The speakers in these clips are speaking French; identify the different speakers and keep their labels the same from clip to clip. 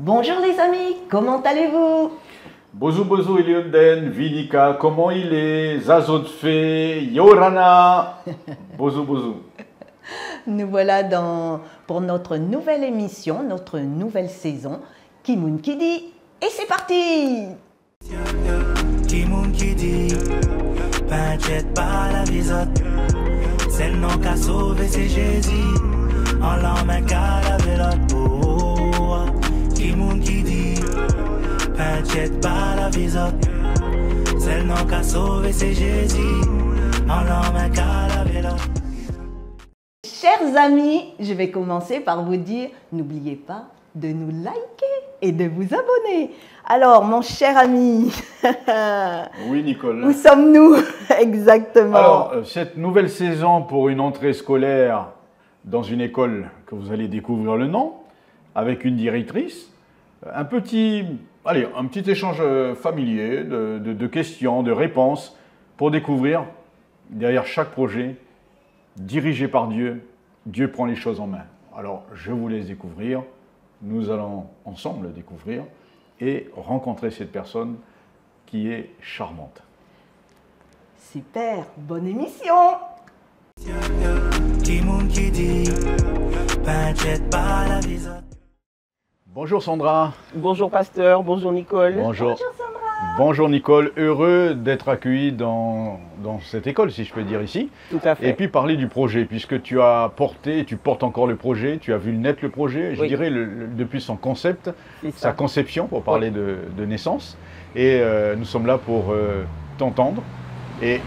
Speaker 1: Bonjour les amis, comment allez-vous?
Speaker 2: Bozo Bozo Eliunden, Vinika, comment il est? Zazotfe, Yorana, Bozo Bozo.
Speaker 1: Nous voilà pour notre nouvelle émission, notre nouvelle saison, Kimoun Kidi, et c'est parti!
Speaker 3: Kimoun Kidi, t'inquiète pas la visote, c'est le nom qu'a sauvé, c'est Jésus, en l'emmène qu'à la vélote. Oh, Kimoun Kidi, t'inquiète pas la visote, c'est le nom qu'a sauvé, c'est Jésus, en l'emmène qu'à la vélote.
Speaker 1: Chers amis, je vais commencer par vous dire, n'oubliez pas de nous liker et de vous abonner. Alors, mon cher ami,
Speaker 2: Oui, Nicole.
Speaker 1: où sommes-nous exactement?
Speaker 2: Alors, cette nouvelle saison pour une entrée scolaire dans une école que vous allez découvrir le nom, avec une directrice, un petit échange familier de questions, de réponses pour découvrir derrière chaque projet, dirigé par Dieu, Dieu prend les choses en main. Alors, je vous laisse découvrir, nous allons ensemble découvrir et rencontrer cette personne qui est charmante.
Speaker 1: Super, bonne émission!
Speaker 3: Kimoun Kidi, t'inquiète pas la visote.
Speaker 2: Bonjour Sandra.
Speaker 4: Bonjour pasteur, bonjour Nicole.
Speaker 2: Bonjour. Bonjour Nicole, heureux d'être accueilli dans cette école, si je peux dire ici.
Speaker 4: Tout à fait.
Speaker 2: Et puis parler du projet, puisque tu as porté, tu portes encore le projet, tu as vu naître le projet, je
Speaker 4: Oui.
Speaker 2: dirais depuis son concept,
Speaker 4: C'est
Speaker 2: sa
Speaker 4: ça.
Speaker 2: conception, pour parler de naissance. Et nous sommes là pour t'entendre et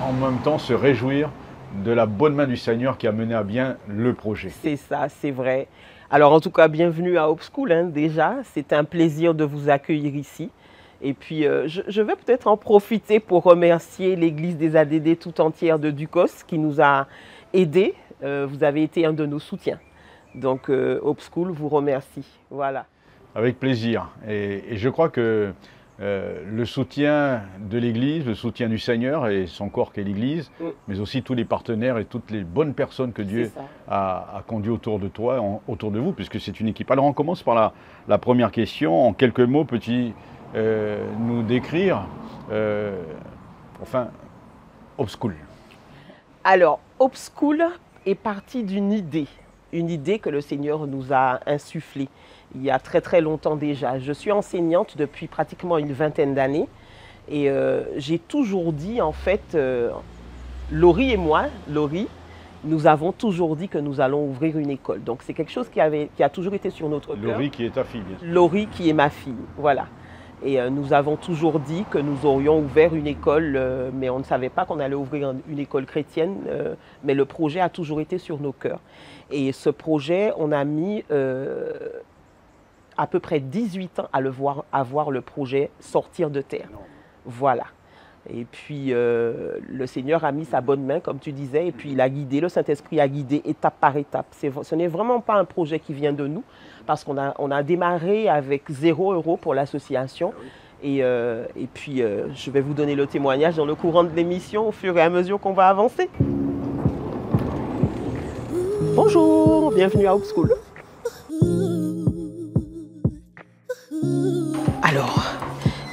Speaker 2: en même temps se réjouir de la bonne main du Seigneur qui a mené à bien le projet.
Speaker 4: C'est ça, c'est vrai. Alors en tout cas, bienvenue à Hope School hein, déjà. C'est un plaisir de vous accueillir ici. Et puis je vais peut-être en profiter pour remercier l'église des ADD tout entière de Ducos qui nous a aidés. Vous avez été un de nos soutiens. Donc Hope School vous remercie. Voilà.
Speaker 2: Avec plaisir. Et je crois que le soutien de l'Église, le soutien du Seigneur et son corps qu'est l'Église, mais aussi tous les partenaires et toutes les bonnes personnes que Dieu
Speaker 4: C'est ça.
Speaker 2: a conduit autour de toi, autour de vous, puisque c'est une équipe. Alors on commence par la première question. En quelques mots, peux-tu nous décrire, Hope School?
Speaker 4: Alors Hope School est partie d'une idée que le Seigneur nous a insufflée il y a très très longtemps déjà. Je suis enseignante depuis pratiquement une vingtaine d'années et j'ai toujours dit en fait, Laurie et moi, nous avons toujours dit que nous allons ouvrir une école. Donc c'est quelque chose qui a toujours été sur notre cœur.
Speaker 2: Laurie qui est ta fille, bien sûr.
Speaker 4: Laurie qui est ma fille, voilà. Et nous avons toujours dit que nous aurions ouvert une école, mais on ne savait pas qu'on allait ouvrir une école chrétienne, mais le projet a toujours été sur nos cœurs. Et ce projet, on a mis à peu près 18 ans à voir le projet sortir de terre. Voilà. Et puis le Seigneur a mis sa bonne main, comme tu disais, et puis il a guidé, le Saint-Esprit a guidé étape par étape. Ce n'est vraiment pas un projet qui vient de nous, parce qu'on a démarré avec 0 € pour l'association. Et puis je vais vous donner le témoignage dans le courant de l'émission au fur et à mesure qu'on va avancer. Bonjour, bienvenue à Hope School. Alors,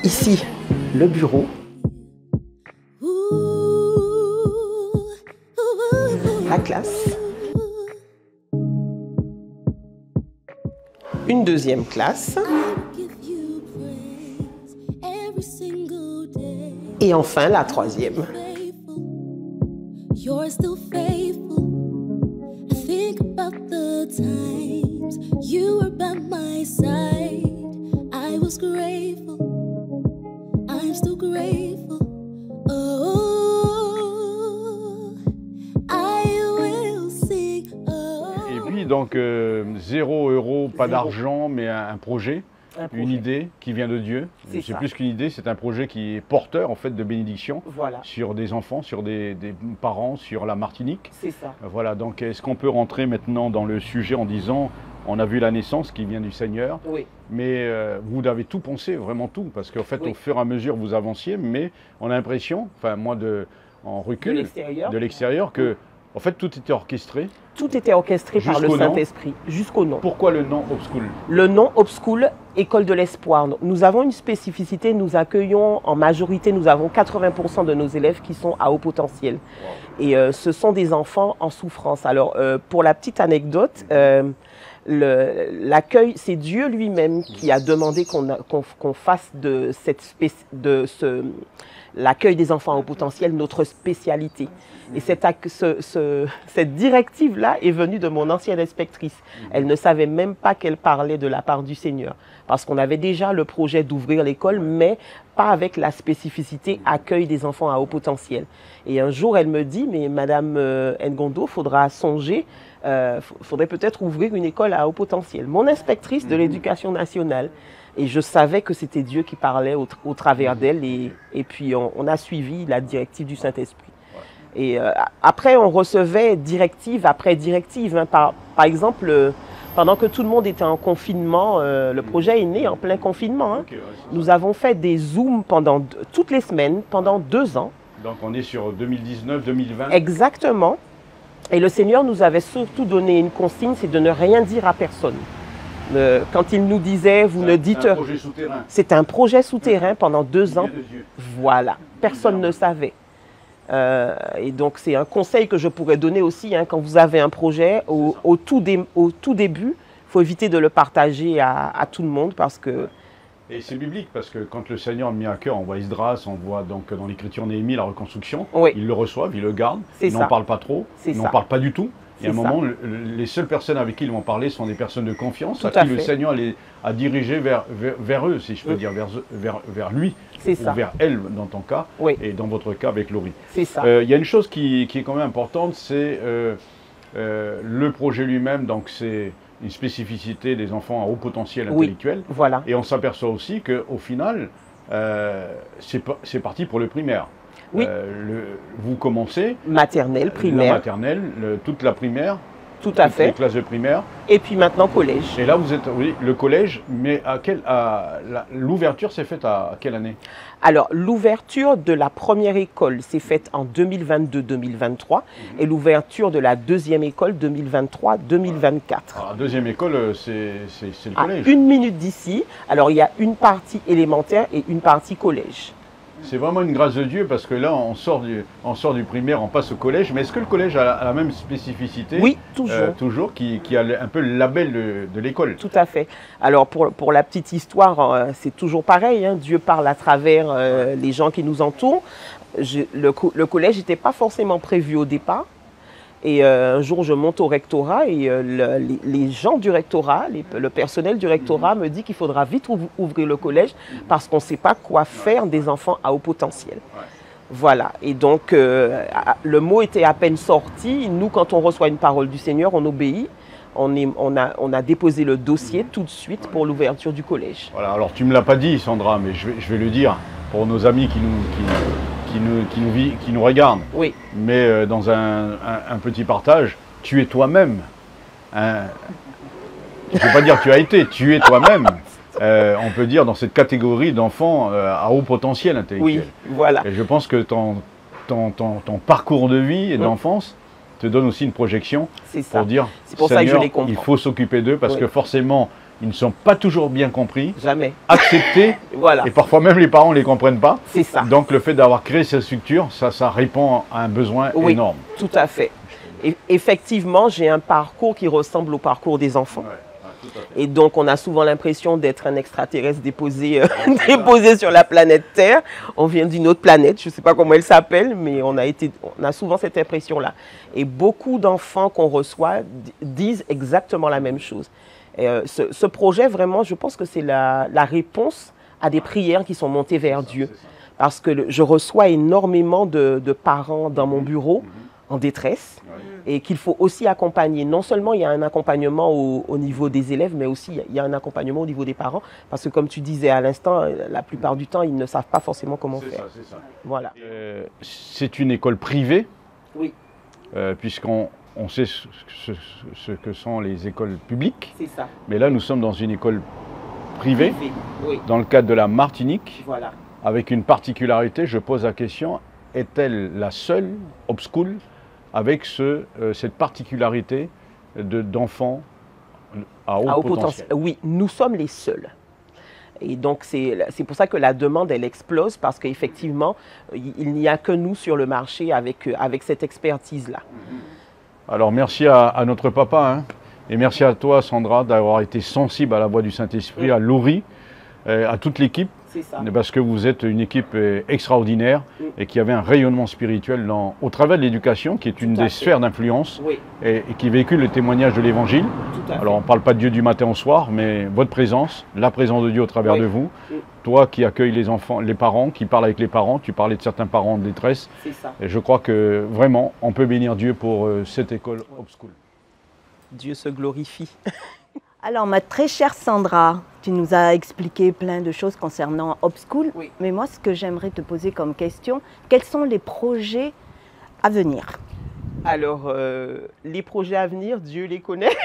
Speaker 4: ici, le bureau. La classe. Une deuxième classe. Et enfin, la troisième.
Speaker 5: You're still faithful. I think about the times you were by my side. I was grateful. I'm still grateful. Oh, I will sing. Oh.
Speaker 2: Et puis donc 0 €, pas
Speaker 4: Zéro.
Speaker 2: d'argent, mais un projet.
Speaker 4: Un projet.
Speaker 2: Une idée qui vient de Dieu.
Speaker 4: C'est
Speaker 2: C'est
Speaker 4: ça.
Speaker 2: plus qu'une idée, c'est un projet qui est porteur en fait de bénédiction
Speaker 4: Voilà,
Speaker 2: sur des enfants, sur des parents, sur la Martinique.
Speaker 4: c'est ça.
Speaker 2: Voilà, donc est-ce qu'on peut rentrer maintenant dans le sujet en disant, on a vu la naissance qui vient du Seigneur,
Speaker 4: Oui,
Speaker 2: mais vous avez tout pensé, vraiment tout, parce qu'en fait
Speaker 4: Oui.
Speaker 2: au fur et à mesure vous avanciez, mais on a l'impression, enfin moi en recul,
Speaker 4: de l'extérieur.
Speaker 2: de l'extérieur, que En fait, tout était orchestré.
Speaker 4: Tout était orchestré par le
Speaker 2: Jusqu'au nom.
Speaker 4: Saint-Esprit, jusqu'au nom.
Speaker 2: Pourquoi le nom Upschool?
Speaker 4: Le nom Upschool, École de l'Espoir. Nous avons une spécificité, nous accueillons en majorité, nous avons 80% de nos élèves qui sont à haut potentiel. Et ce sont des enfants en souffrance. Alors, pour la petite anecdote, l'accueil, c'est Dieu lui-même qui a demandé qu'on fasse de l'accueil des enfants à haut potentiel notre spécialité. Et cette directive-là est venue de mon ancienne inspectrice. Elle ne savait même pas qu'elle parlait de la part du Seigneur. Parce qu'on avait déjà le projet d'ouvrir l'école, mais pas avec la spécificité accueil des enfants à haut potentiel. Et un jour, elle me dit, mais Madame Ngondo, faudra songer, faudrait peut-être ouvrir une école à haut potentiel. Mon inspectrice de l'éducation nationale. Et je savais que c'était Dieu qui parlait au travers d'elle. Et puis, on a suivi la directive du Saint-Esprit. Et après, on recevait directive après directive. Hein. Par exemple, pendant que tout le monde était en confinement, le projet est né en plein confinement. Hein.
Speaker 2: Okay, ouais,
Speaker 4: nous avons fait des Zooms toutes les semaines, pendant 2 ans.
Speaker 2: Donc on est sur 2019-2020.
Speaker 4: Exactement. Et le Seigneur nous avait surtout donné une consigne, c'est de ne rien dire à personne. Quand il nous disait, vous ne dites...
Speaker 2: C'est un projet souterrain.
Speaker 4: C'est un projet souterrain pendant 2 ans.
Speaker 2: De Dieu.
Speaker 4: Voilà. Personne ne savait. Et donc, c'est un conseil que je pourrais donner aussi, hein, quand vous avez un projet, au tout début, il faut éviter de le partager à tout le monde parce que...
Speaker 2: Et c'est biblique parce que quand le Seigneur a mis à cœur, on voit Esdras, on voit donc dans l'écriture Néhémie la reconstruction,
Speaker 4: Oui.
Speaker 2: ils le reçoivent, ils le gardent,
Speaker 4: C'est
Speaker 2: ils n'en
Speaker 4: ça.
Speaker 2: parlent pas trop,
Speaker 4: C'est
Speaker 2: ils n'en
Speaker 4: ça.
Speaker 2: parlent pas du tout. Et à un
Speaker 4: C'est
Speaker 2: moment, les seules personnes avec qui ils vont parler sont des personnes de confiance,
Speaker 4: Tout
Speaker 2: à
Speaker 4: à
Speaker 2: qui le
Speaker 4: fait.
Speaker 2: Seigneur a dirigé vers eux, si je peux dire, vers lui,
Speaker 4: C'est
Speaker 2: ou
Speaker 4: ça.
Speaker 2: vers elle dans ton cas,
Speaker 4: Oui.
Speaker 2: et dans votre cas avec Laurie.
Speaker 4: C'est ça.
Speaker 2: Il y a une chose qui est quand même importante, c'est le projet lui-même, donc c'est une spécificité des enfants à haut potentiel
Speaker 4: Oui.
Speaker 2: intellectuel.
Speaker 4: Voilà.
Speaker 2: Et on s'aperçoit aussi qu'au final, c'est parti pour le primaire.
Speaker 4: Oui.
Speaker 2: Vous commencez
Speaker 4: Maternelle,
Speaker 2: la
Speaker 4: primaire,
Speaker 2: maternelle, toute la primaire,
Speaker 4: tout à
Speaker 2: toutes les
Speaker 4: fait.
Speaker 2: classes de primaire.
Speaker 4: Et puis maintenant, collège.
Speaker 2: Et là, vous êtes, oui, le collège, mais l'ouverture s'est faite à quelle année?
Speaker 4: Alors, l'ouverture de la première école s'est faite en 2022-2023 et l'ouverture de la deuxième école 2023-2024.
Speaker 2: La deuxième école, c'est le
Speaker 4: À
Speaker 2: collège.
Speaker 4: 1 minute d'ici. Alors, il y a une partie élémentaire et une partie collège.
Speaker 2: C'est vraiment une grâce de Dieu parce que là, on sort du primaire, on passe au collège. Mais est-ce que le collège a la même spécificité?
Speaker 4: Oui, toujours.
Speaker 2: Toujours, qui a un peu le label de l'école.
Speaker 4: Tout à fait. Alors, pour la petite histoire, c'est toujours pareil. Hein. Dieu parle à travers les gens qui nous entourent. Le collège n'était pas forcément prévu au départ. Et un jour, je monte au rectorat et les gens du rectorat, le personnel du rectorat me dit qu'il faudra vite ouvrir le collège parce qu'on ne sait pas quoi faire des enfants à haut potentiel. Voilà. Et donc, le mot était à peine sorti. Nous, quand on reçoit une parole du Seigneur, on obéit. On a déposé le dossier tout de suite pour l'ouverture du collège.
Speaker 2: Voilà, alors tu ne me l'as pas dit, Sandra, mais je vais le dire pour nos amis qui nous regardent.
Speaker 4: Oui.
Speaker 2: Mais dans un petit partage, tu es toi-même. Je ne vais pas dire tu as été, tu es toi-même. On peut dire dans cette catégorie d'enfants à haut potentiel intellectuel.
Speaker 4: Oui, voilà.
Speaker 2: Et je pense que ton parcours de vie et d'enfance te donne aussi une projection
Speaker 4: C'est ça.
Speaker 2: pour dire,
Speaker 4: C'est pour ça que je
Speaker 2: Seigneur,
Speaker 4: les comprends.
Speaker 2: il faut s'occuper d'eux parce
Speaker 4: Oui.
Speaker 2: que forcément, ils ne sont pas toujours bien compris,
Speaker 4: Jamais.
Speaker 2: acceptés,
Speaker 4: Voilà.
Speaker 2: et parfois même les parents ne les comprennent pas.
Speaker 4: C'est ça.
Speaker 2: Donc le fait d'avoir créé cette structure, ça répond à un besoin
Speaker 4: Oui,
Speaker 2: énorme.
Speaker 4: tout à fait. Et effectivement, j'ai un parcours qui ressemble au parcours des enfants. Et donc, on a souvent l'impression d'être un extraterrestre déposé sur la planète Terre. On vient d'une autre planète, je ne sais pas comment elle s'appelle, mais on a souvent cette impression-là. Et beaucoup d'enfants qu'on reçoit disent exactement la même chose. Et, ce projet, vraiment, je pense que c'est la réponse à des prières qui sont montées vers Dieu. Parce que je reçois énormément de parents dans mon bureau en détresse et qu'il faut aussi accompagner. Non seulement il y a un accompagnement au niveau des élèves, mais aussi il y a un accompagnement au niveau des parents. Parce que comme tu disais à l'instant, la plupart du temps, ils ne savent pas forcément comment faire.
Speaker 2: C'est ça.
Speaker 4: Voilà.
Speaker 2: C'est une école privée,
Speaker 4: Oui,
Speaker 2: puisqu'on sait ce que sont les écoles publiques.
Speaker 4: c'est ça.
Speaker 2: Mais là, nous sommes dans une école privée,
Speaker 4: Privé. Oui,
Speaker 2: dans le cadre de la Martinique,
Speaker 4: voilà.
Speaker 2: avec une particularité. Je pose la question, est-elle la seule Upschool avec cette particularité d'enfants à haut potentiel.
Speaker 4: Oui, nous sommes les seuls. Et donc, c'est pour ça que la demande, elle explose, parce qu'effectivement, il n'y a que nous sur le marché avec cette expertise-là.
Speaker 2: Alors, merci à notre papa, hein, et merci à toi, Sandra, d'avoir été sensible à la voix du Saint-Esprit, à Laurie, à toute l'équipe, parce que vous êtes une équipe extraordinaire et qui avait un rayonnement spirituel au travers de l'éducation, qui est une des sphères d'influence, et qui véhicule le témoignage de l'Évangile. Alors on ne parle pas de Dieu du matin au soir, mais votre présence, la présence de Dieu au travers de vous, toi qui accueilles les enfants, les parents, qui parlent avec les parents, tu parlais de certains parents en détresse. Et je crois que vraiment, on peut bénir Dieu pour cette école Hope School.
Speaker 4: Dieu se glorifie.
Speaker 1: Alors, ma très chère Sandra, tu nous as expliqué plein de choses concernant Hope School, mais moi, ce que j'aimerais te poser comme question, quels sont les projets à venir?
Speaker 4: Alors, les projets à venir, Dieu les connaît.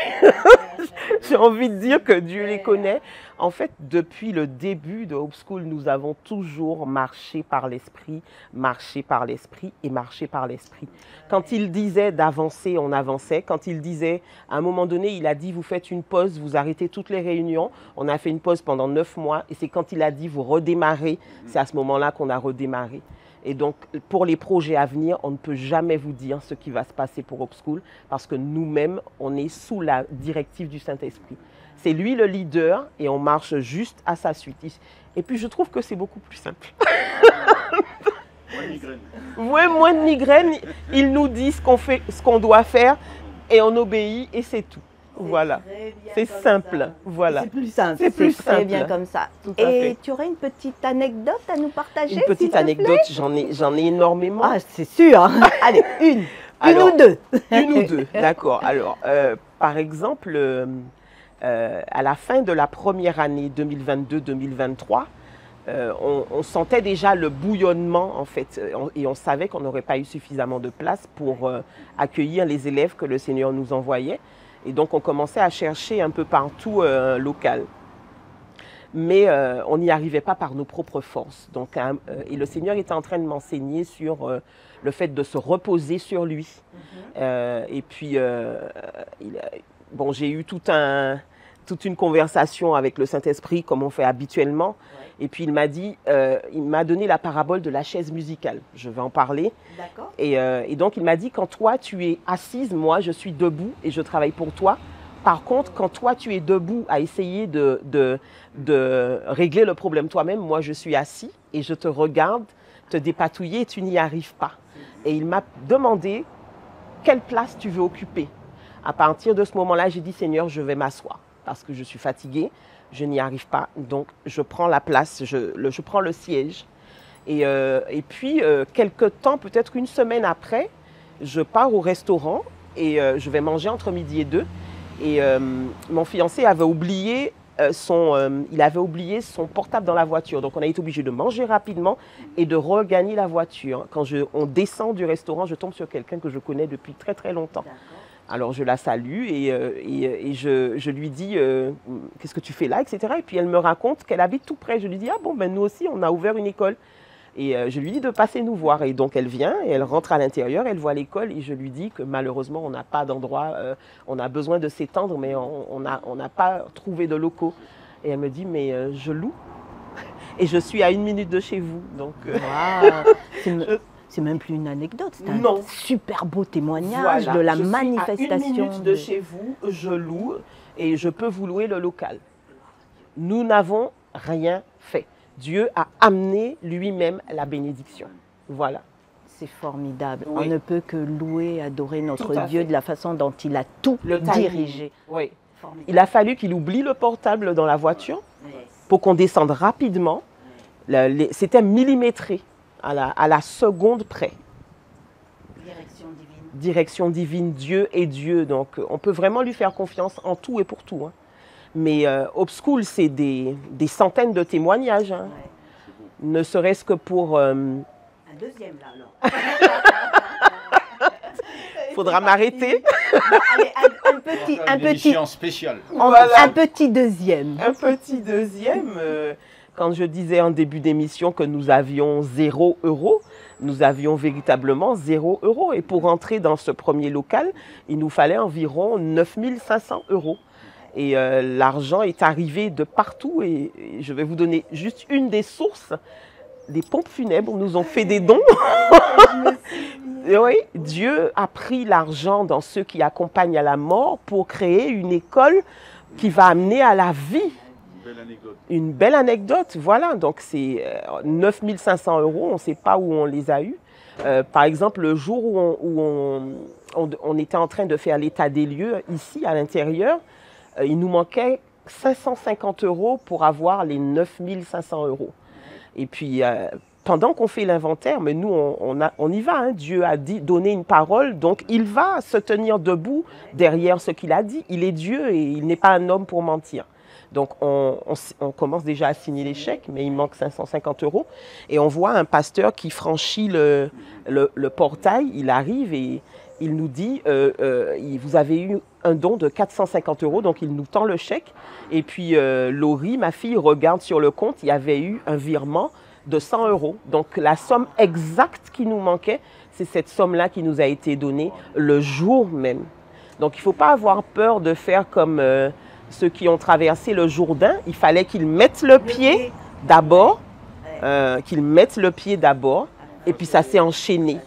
Speaker 4: J'ai envie de dire que Dieu les connaît. En fait, depuis le début de Hope School, nous avons toujours marché par l'Esprit, marché par l'Esprit et marché par l'Esprit. Quand il disait d'avancer, on avançait. Quand il disait, à un moment donné, il a dit, vous faites une pause, vous arrêtez toutes les réunions. On a fait une pause pendant 9 mois et c'est quand il a dit, vous redémarrez, c'est à ce moment-là qu'on a redémarré. Et donc, pour les projets à venir, on ne peut jamais vous dire ce qui va se passer pour Hope School parce que nous-mêmes, on est sous la directive du Saint-Esprit. C'est lui le leader et on marche juste à sa suite. Et puis, je trouve que c'est beaucoup plus simple.
Speaker 2: Moins de migraine.
Speaker 4: Oui, moins de migraine. Il nous dit ce qu'on fait, ce qu'on doit faire et on obéit et c'est tout. Voilà, c'est simple. Voilà.
Speaker 1: C'est plus simple.
Speaker 4: C'est plus
Speaker 1: très
Speaker 4: simple.
Speaker 1: bien comme ça.
Speaker 4: Tout à
Speaker 1: Et
Speaker 4: fait.
Speaker 1: tu aurais une petite anecdote à nous partager?
Speaker 4: Une petite anecdote, j'en ai énormément.
Speaker 1: Ah, c'est sûr. Allez, une
Speaker 4: Alors,
Speaker 1: ou deux.
Speaker 4: Une ou deux, d'accord. Alors, par exemple, à la fin de la première année 2022-2023, on sentait déjà le bouillonnement, en fait, et on savait qu'on n'aurait pas eu suffisamment de place pour accueillir les élèves que le Seigneur nous envoyait. Et donc, on commençait à chercher un peu partout un local. Mais on n'y arrivait pas par nos propres forces. Donc, et le Seigneur était en train de m'enseigner sur le fait de se reposer sur lui. Et puis, bon, j'ai eu toute une conversation avec le Saint-Esprit, comme on fait habituellement. Et puis, il m'a donné la parabole de la chaise musicale. Je vais en parler.
Speaker 1: D'accord.
Speaker 4: Et donc, il m'a dit, quand toi, tu es assise, moi, je suis debout et je travaille pour toi. Par contre, quand toi, tu es debout à essayer de régler le problème toi-même, moi, je suis assis et je te regarde te dépatouiller et tu n'y arrives pas. Et il m'a demandé quelle place tu veux occuper. À partir de ce moment-là, j'ai dit, Seigneur, je vais m'asseoir parce que je suis fatiguée, je n'y arrive pas. Donc, je prends la place, je prends le siège. Et puis, quelque temps, peut-être une semaine après, je pars au restaurant et je vais manger entre midi et 2. Et mon fiancé avait oublié son portable dans la voiture. Donc, on a été obligé de manger rapidement et de regagner la voiture. Quand on descend du restaurant, je tombe sur quelqu'un que je connais depuis très, très longtemps. Alors, je la salue et je lui dis « Qu'est-ce que tu fais là ?» etc. Et puis, elle me raconte qu'elle habite tout près. Je lui dis « Ah bon, ben nous aussi, on a ouvert une école. » Et je lui dis de passer nous voir. Et donc, elle vient et elle rentre à l'intérieur, elle voit l'école et je lui dis que malheureusement, on n'a pas d'endroit, on a besoin de s'étendre, mais on n'a pas trouvé de locaux. Et elle me dit, mais je loue. Et je suis à 1 minute de chez vous. Donc,
Speaker 1: c'est même plus une anecdote, c'est un
Speaker 4: Non.
Speaker 1: super beau témoignage
Speaker 4: voilà,
Speaker 1: de la
Speaker 4: je suis
Speaker 1: manifestation.
Speaker 4: à 1 minute de chez vous, je loue et je peux vous louer le local. Nous n'avons rien fait. Dieu a amené lui-même la bénédiction. Voilà.
Speaker 1: C'est formidable.
Speaker 4: Oui.
Speaker 1: On ne peut que louer, adorer notre
Speaker 4: Tout à
Speaker 1: Dieu
Speaker 4: fait.
Speaker 1: de la façon dont il a tout
Speaker 4: Le timing.
Speaker 1: dirigé.
Speaker 4: Oui. Il a fallu qu'il oublie le portable dans la voiture pour qu'on descende rapidement. C'était millimétré à la seconde près.
Speaker 1: Direction divine.
Speaker 4: Direction divine, Dieu est Dieu. Donc, on peut vraiment lui faire confiance en tout et pour tout. Hein. Mais Hope School, c'est des centaines de témoignages. Hein. Ne serait-ce que pour...
Speaker 1: Un deuxième là alors.
Speaker 4: Faudra m'arrêter.
Speaker 1: Allez, un petit
Speaker 2: spécial.
Speaker 4: Voilà.
Speaker 1: un petit deuxième.
Speaker 4: Un petit deuxième. Quand je disais en début d'émission que nous avions 0 €, nous avions véritablement 0 €. Et pour entrer dans ce premier local, il nous fallait environ 9 500 €. Et l'argent est arrivé de partout. Et je vais vous donner juste une des sources. Les pompes funèbres nous ont fait des dons. Oui, Dieu a pris l'argent dans ceux qui accompagnent à la mort pour créer une école qui va amener à la vie. Une belle anecdote, voilà. Donc c'est 9 500 €, on ne sait pas où on les a eus. Par exemple, le jour où on était en train de faire l'état des lieux ici à l'intérieur, il nous manquait 550 € pour avoir les 9 500 €. Et puis, pendant qu'on fait l'inventaire, mais nous, on y va. Hein. Dieu a donné une parole, donc il va se tenir debout derrière ce qu'il a dit. Il est Dieu et il n'est pas un homme pour mentir. Donc, on commence déjà à signer les chèques, mais il manque 550 €. Et on voit un pasteur qui franchit le portail. Il arrive et il nous dit, vous avez eu un don de 450 €, donc il nous tend le chèque. Et puis, Laurie, ma fille, regarde sur le compte, il y avait eu un virement de 100 €. Donc, la somme exacte qui nous manquait, c'est cette somme-là qui nous a été donnée le jour même. Donc, il ne faut pas avoir peur de faire comme ceux qui ont traversé le Jourdain. Il fallait qu'ils mettent le pied d'abord, et puis ça s'est enchaîné.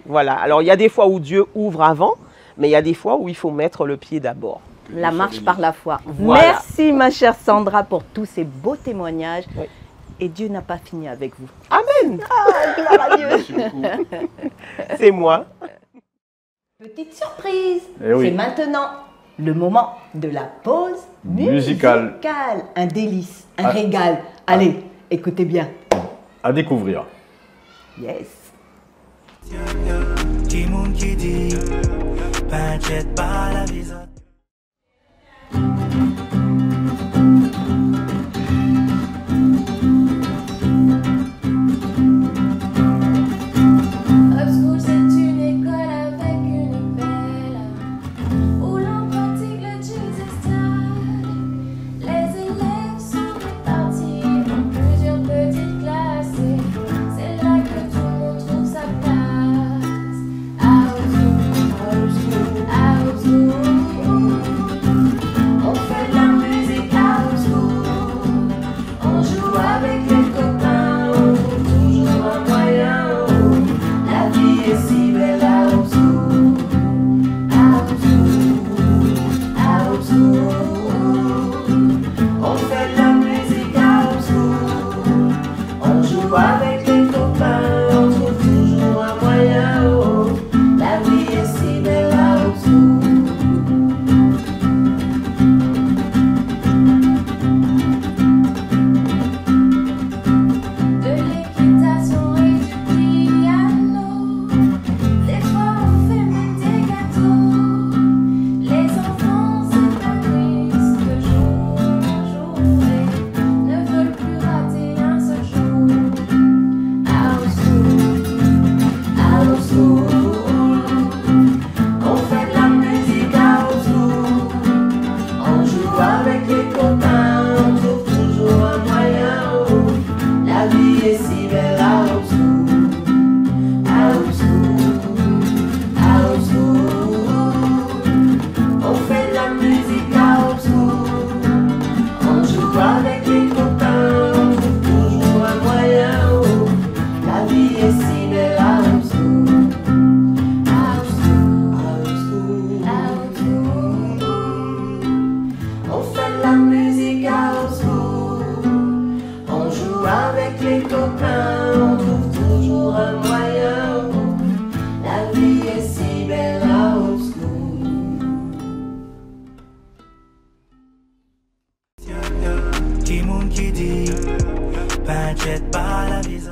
Speaker 4: Voilà. Alors, il y a des fois où Dieu ouvre avant, mais il y a des fois où il faut mettre le pied d'abord.
Speaker 1: La marche par la foi.
Speaker 4: Voilà.
Speaker 1: Merci, ma chère Sandra, pour tous ces beaux témoignages. Oui. Et Dieu n'a pas fini avec vous.
Speaker 4: Amen.
Speaker 1: Ah, gloire à Dieu.
Speaker 4: C'est moi.
Speaker 1: Petite surprise.
Speaker 2: Oui.
Speaker 1: C'est maintenant le moment de la pause musicale. Un délice, un régal. Allez, écoutez bien.
Speaker 2: À découvrir.
Speaker 1: Yes.
Speaker 3: Qui moun qui dit, t'inquiète pas la visite.
Speaker 5: Upschool, c'est une école avec une belle où l'on pratique le style. Les élèves sont répartis en plusieurs petites classes. C'est là que tout le monde trouve sa place. Upschool, on fait de la musique upschool. On joue avec les copains, on trouve toujours un moyen. La vie est si belle à upschool. On fait de la musique à upschool. On joue avec les copains, on trouve toujours un moyen. La vie est si belle à upschool. De l'équitation et du piano, des fois on fait même des gâteaux. Les enfants s'épanouissent de jour en jour et ne veulent plus rater un seul jour. Upschool, on fait de la musique upschool. On joue avec les copains, on trouve toujours un moyen. La vie est si belle à upschool. On fait de la musique à upschool. On joue avec les copains, on trouve toujours un moyen. La vie est si belle à upschool. On fait de la musique à upschool. On joue avec les copains, on trouve toujours un moyen. La vie est si belle à upschool.
Speaker 3: Qui moun qui dit, t'inquiète pas la visite.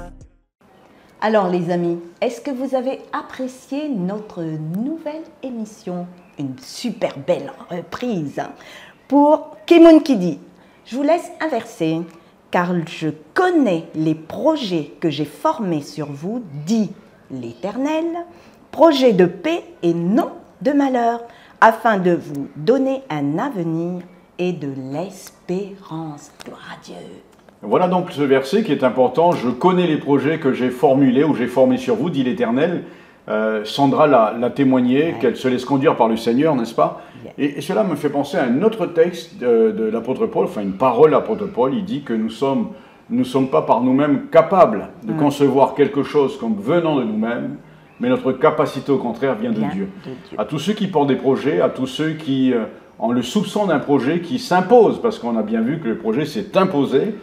Speaker 1: Alors les amis, est-ce que vous avez apprécié notre nouvelle émission? Une super belle reprise pour Kimoun Kidi. Je vous laisse inverser car je connais les projets que j'ai formés sur vous, dit l'Éternel, projets de paix et non de malheur, afin de vous donner un avenir et de l'espérance. Gloire à Dieu.
Speaker 2: Voilà donc ce verset qui est important. Je connais les projets que j'ai formulés ou j'ai formés sur vous, dit l'Éternel. Sandra l'a témoigné, qu'elle se laisse conduire par le Seigneur, n'est-ce pas? Et cela me fait penser à un autre texte de l'apôtre Paul, enfin une parole de l'apôtre Paul. Il dit que nous sommes pas par nous-mêmes capables de concevoir quelque chose comme venant de nous-mêmes, mais notre capacité au contraire vient de Dieu. À tous ceux qui portent des projets, à tous ceux qui ont le soupçon d'un projet qui s'impose, parce qu'on a bien vu que le projet s'est imposé,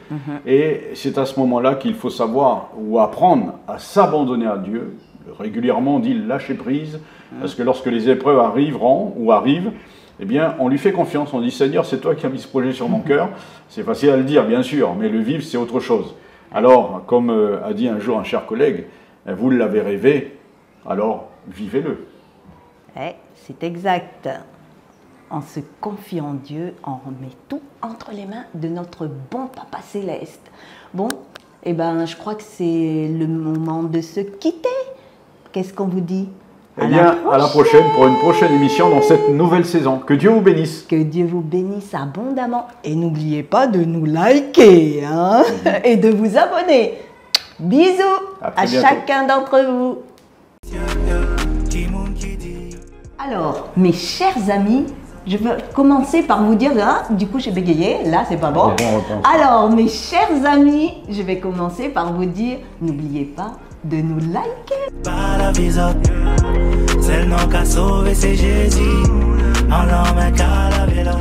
Speaker 2: et c'est à ce moment-là qu'il faut savoir ou apprendre à s'abandonner à Dieu. Régulièrement on dit lâcher prise, parce que lorsque les épreuves arriveront ou arrivent, eh bien on lui fait confiance, on dit Seigneur c'est toi qui as mis ce projet sur mon cœur, c'est facile à le dire bien sûr, mais le vivre c'est autre chose. Alors comme a dit un jour un cher collègue, vous l'avez rêvé, alors vivez-le.
Speaker 1: C'est exact. On se confie en Dieu, on remet tout entre les mains de notre bon Papa Céleste. Bon, eh ben, je crois que c'est le moment de se quitter. Qu'est-ce qu'on vous dit?
Speaker 2: Eh bien, à la prochaine pour une prochaine émission dans cette nouvelle saison. Que Dieu vous bénisse.
Speaker 1: Que Dieu vous bénisse abondamment. Et n'oubliez pas de nous liker et de vous abonner. Bisous à chacun d'entre vous. Alors, mes chers amis, je veux commencer par vous dire, du coup j'ai bégayé, là c'est pas bon. Alors, mes chers amis, je vais commencer par vous dire, n'oubliez pas de nous liker.
Speaker 3: C'est le nom qu'a sauvé, c'est Jésus. En l'homme qu'à la vélo.